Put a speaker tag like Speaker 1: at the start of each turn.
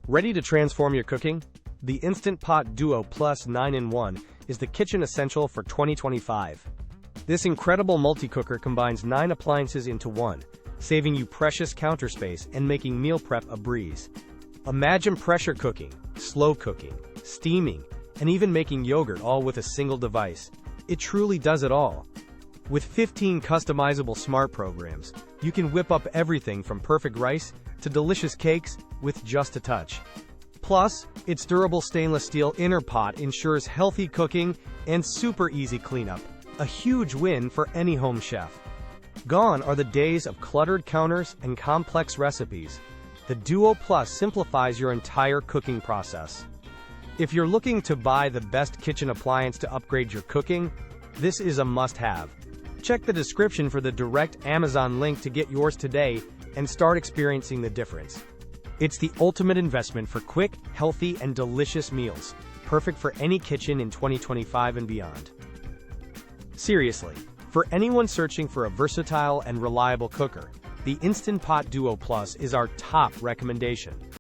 Speaker 1: Ready to transform your cooking? The Instant Pot Duo Plus 9-in-1 is the kitchen essential for 2025. This incredible multi-cooker combines 9 appliances into one, saving you precious counter space and making meal prep a breeze. Imagine pressure cooking, slow cooking, steaming, and even making yogurt all with a single device. It truly does it all. With 15 customizable smart programs, you can whip up everything from perfect rice to delicious cakes with just a touch. Plus, its durable stainless steel inner pot ensures healthy cooking and super easy cleanup, a huge win for any home chef. Gone are the days of cluttered counters and complex recipes. The Duo Plus simplifies your entire cooking process. If you're looking to buy the best kitchen appliance to upgrade your cooking, this is a must-have. Check the description for the direct Amazon link to get yours today and start experiencing the difference. It's the ultimate investment for quick, healthy, and delicious meals, perfect for any kitchen in 2025 and beyond. Seriously, for anyone searching for a versatile and reliable cooker, the Instant Pot Duo Plus is our top recommendation.